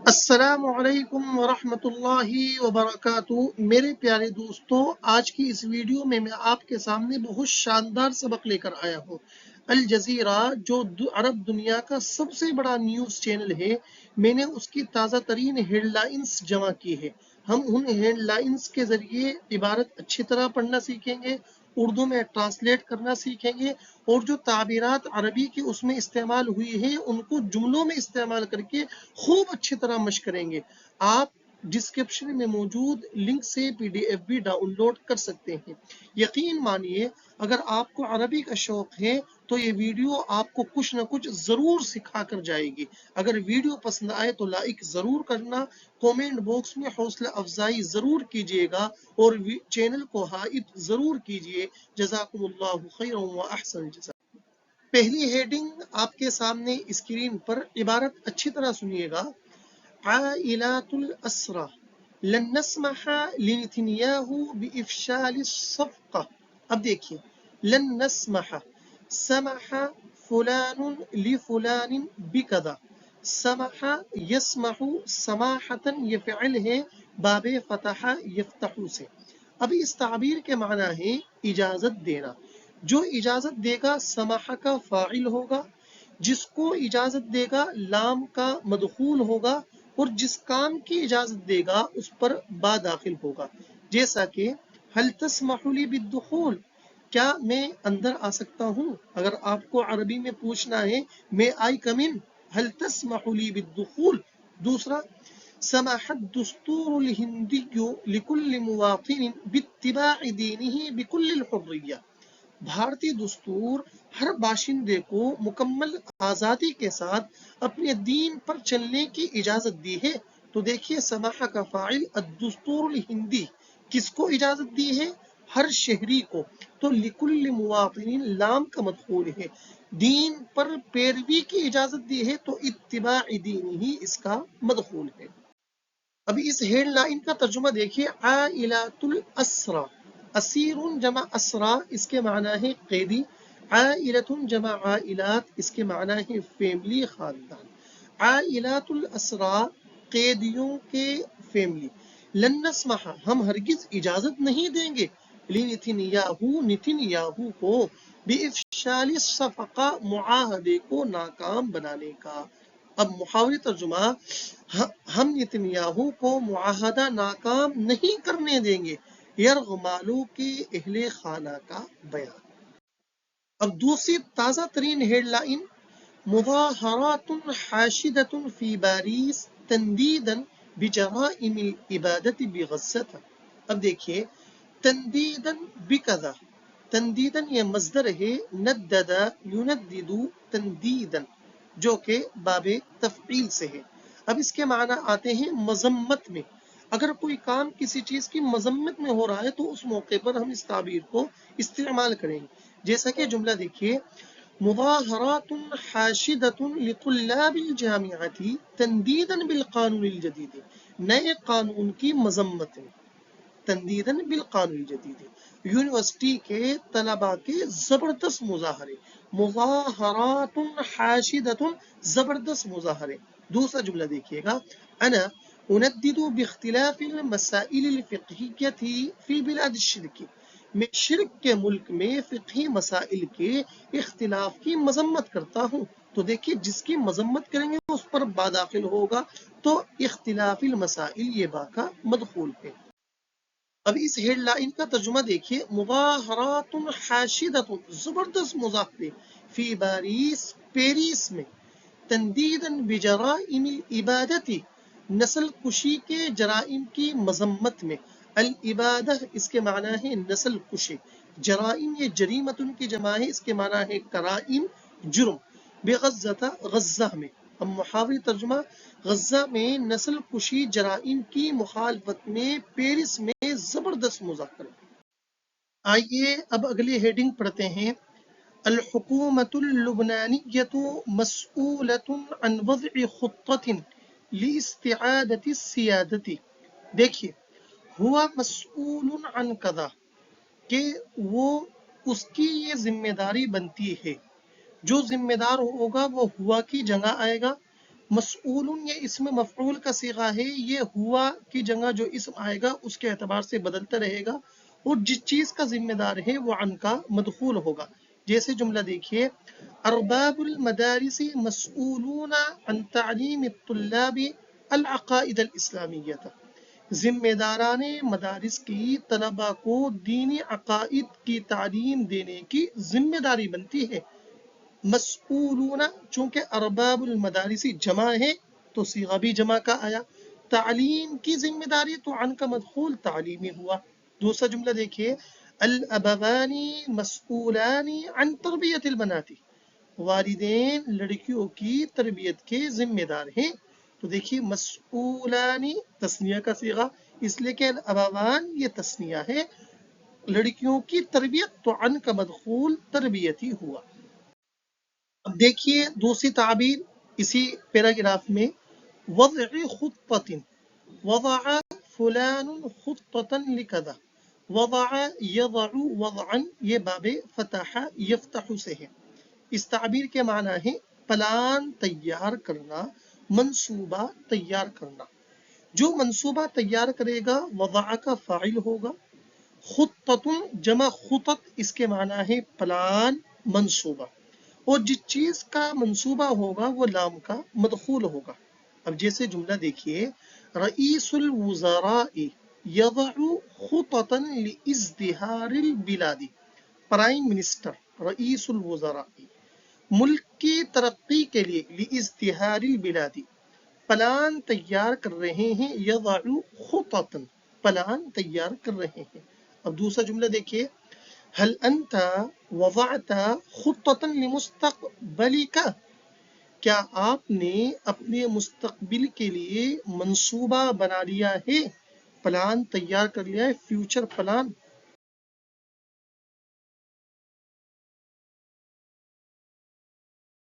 السلام علیکم ورحمۃ اللہ وبرکاتہ میرے پیارے دوستو، آج کی اس ویڈیو میں آپ کے سامنے بہت شاندار سبق لے کر آیا ہوں۔ الجزیرہ جو عرب دنیا کا سب سے بڑا نیوز چینل ہے، میں نے اس کی تازہ ترین ہیڈ لائنز جمع کی ہے۔ ہم ان ہیڈ لائنز کے ذریعے عبارت اچھی طرح پڑھنا سیکھیں گے، اردو میں ٹرانسلیٹ کرنا سیکھیں گے، اور جو تعبیرات عربی کی اس میں استعمال ہوئی ہیں ان کو جملوں میں استعمال کر کے خوب اچھی طرح مشق کریں گے۔ آپ ڈسکرپشن میں موجود لنک سے PDF بھی ڈاؤن لوڈ کر سکتے ہیں۔ یقین مانیے، اگر آپ کو عربی کا شوق ہے تو یہ ویڈیو آپ کو کچھ نہ کچھ ضرور سکھا کر جائے گی۔ اگر ویڈیو پسند آئے تو لائک ضرور کرنا، کومنٹ باکس میں حوصلہ افزائی ضرور کیجیے گا، اور چینل کو ہائپ ضرور کیجیے۔ جزاکم اللہ خیرا و احسن الجزاء۔ پہلی ہیڈنگ آپ کے سامنے اسکرین پر، عبارت اچھی طرح سنیے گا۔ عائلات الأسرى لن نسمح لنتنياهو بإفشال الصفقة۔ اب دیکھیے، لن نسمح، سمح فلان لفلان بکذا، سمح یسمح سماحتا، یہ فعل ہے باب فتح یفتح سے۔ اب اس تعبیر کے معنی ہے اجازت دینا۔ جو اجازت دے گا سماح کا فاعل ہوگا، جس کو اجازت دے گا لام کا مدخول ہوگا، اور جس کام کی اجازت دے گا اس پر با داخل ہوگا۔ جیسا کہ هل تسمح لی بالدخول، کیا میں اندر آ سکتا ہوں؟ اگر آپ کو عربی میں پوچھنا ہے میں آئی کم ان، هل تسمح لی بالدخول۔ دوسرا، سمح الدستور الہندی لكل مواطن باتباع دینہ بكل الحریہ، بھارتی دستور ہر باشندے کو مکمل آزادی کے ساتھ اپنے دین پر چلنے کی اجازت دی ہے۔ تو دیکھیے، سماح کا فاعل الدستور الہندی، کس کو اجازت دی ہے؟ ہر شہری کو۔ تو لکل مواطن لام کا مدخول ہے، دین پر پیروی کی اجازت دی ہے، تو اتباع دین ہی اس کا مدخول ہے۔ ابھی اس ہیڈ لائن کا ترجمہ دیکھیے۔ عائلات الاسرى، اسیر جمع اسرا، اس کے معنی ہے قیدی۔ عائلۃ جمع عائلات، اس کے معنی ہے فیملی، خاندان۔ عائلات الاسرى، قیدیوں کے فیملی۔ لن نسمح، ہم ہرگز اجازت نہیں دیں گے، لنتنیاہو، نتنیاہو کو، بافشال الصفقہ، معاہدے کو ناکام بنانے کا۔ اب محاوری ترجمہ، ہم نتنیاہو کو معاہدہ ناکام نہیں کرنے دیں گے، یرغمالو کے اہل خانہ کا بیان۔ اب دوسری تازہ ترین ہیڈ لائن، مظاہرات حاشدۃ فی باريس تندیدا بجرائم الابادۃ بغزة۔ اب دیکھیے، تندیدا بکذا، تندیدا یہ مصدر ہے، ندد یندد تندیدا، جو کہ باب تفعیل سے ہے۔ اب اس کے معنی آتے ہیں مذمت میں۔ اگر کوئی کام کسی چیز کی مذمت میں ہو رہا ہے تو اس موقع پر ہم اس تعبیر کو استعمال کریں گے۔ جیسا کہ جملہ دیکھیے، مظاہرات حاشدۃ لطلاب الجامعۃ تندیدا بالقانون الجدید، نئے قانون کی مذمت میں، تندیداً بالقانون الجدید، یونیورسٹی کے طلباء کے زبردست مظاہرے، مظاہرات حاشدۃ، زبردست مظاہرے۔ دوسرا جملہ دیکھیے گا، انا اندد باختلاف المسائل الفقہیۃ فی بلاد الشرک، میں شرک کے ملک میں فقہی مسائل کے اختلاف کی مذمت کرتا ہوں۔ تو دیکھیے، جس کی مذمت کریں گے اس پر با داخل ہوگا، تو اختلاف المسائل یہ با کا مدخول ہے۔ اب اس ہیڈ لائن کا ترجمہ دیکھیے، مظاہرات حاشدۃ، زبردست مظاہرے، فی باريس، پیرس میں، تندیدا بجرائم الابادۃ، نسل کشی کے جرائم کی مذمت میں۔ الابادہ اس کے معنی ہے نسل کشی، جرائم یہ جریمتن کی جمع ہے، اس کے معنی ہے کرائم، جرم۔ بغزة، غزہ میں۔ اب محاوری ترجمہ، غزہ میں نسل کشی جرائم کی مخالفت میں پیرس میں زبردست مظاہرے۔ آئیے اب اگلی ہیڈنگ پڑھتے ہیں۔ الحکومۃ اللبنانیۃ مسئولۃ عن وضع خطۃ لاستعادۃ السیادۃ۔ دیکھیے، ہوا مسئول عن کذا، کہ وہ، اس کی یہ ذمہ داری بنتی ہے، جو ذمہ دار ہوگا وہ ہوا کی جگہ آئے گا، مسئول یہ اسم مفعول کا صیغہ ہے، یہ ہوا کی جگہ جو اسم آئے گا اس کے اعتبار سے بدلتا رہے گا، اور جس چیز کا ذمہ دار ہے وہ عن کا مدخول ہوگا۔ جیسے جملہ دیکھیے، ارباب المدارس مسئولون عن تعلیم الطلاب العقائد الاسلامیہ، ذمہ داران مدارس کی طلباء کو دینی عقائد کی تعلیم دینے کی ذمہ داری بنتی ہے۔ مسئولون چونکہ ارباب المدارسی جمع ہے تو صیغہ بھی جمع کا آیا، تعلیم کی ذمہ داری تو عن کا مدخول تعلیمی ہوا۔ دوسرا جملہ دیکھیے، الابوان مسئولان عن تربیت البنات، والدین لڑکیوں کی تربیت کے ذمہ دار ہیں۔ تو دیکھیے مسئولانی تثنیہ کا صیغہ، اس لیے کہ الابوان یہ تثنیہ ہے، لڑکیوں کی تربیت تو عن کا مدخول تربیتی ہوا۔ اب دیکھیے دوسری تعبیر اسی پیراگراف میں، وضع خطۃ، وضع فلان خطۃ لکذا، وضع یضع وضعا، یہ باب فتح یفتح سے ہے۔ اس تعبیر کے معنی ہے پلان تیار کرنا، منصوبہ تیار کرنا۔ جو منصوبہ تیار کرے گا وضع کا فاعل ہوگا، خطۃ جمع خطط، اس کے معنی ہے پلان، منصوبہ، اور جس چیز کا منصوبہ ہوگا وہ لام کا مدخول ہوگا۔ اب جیسے جملہ دیکھیے، رئیس الوزراء یضع خططا لازدہار البلاد، پرائم منسٹر رئیس الوزراء ملک کی ترقی کے لیے، لازدہار البلاد پلان تیار کر رہے ہیں، یضع خططا پلان تیار کر رہے ہیں۔ اب دوسرا جملہ دیکھیے، هل انت وضعت خطة لمستقبلك، کیا آپ نے اپنے مستقبل کے لیے منصوبہ بنا لیا ہے، پلان تیار کر لیا ہے، فیوچر پلان۔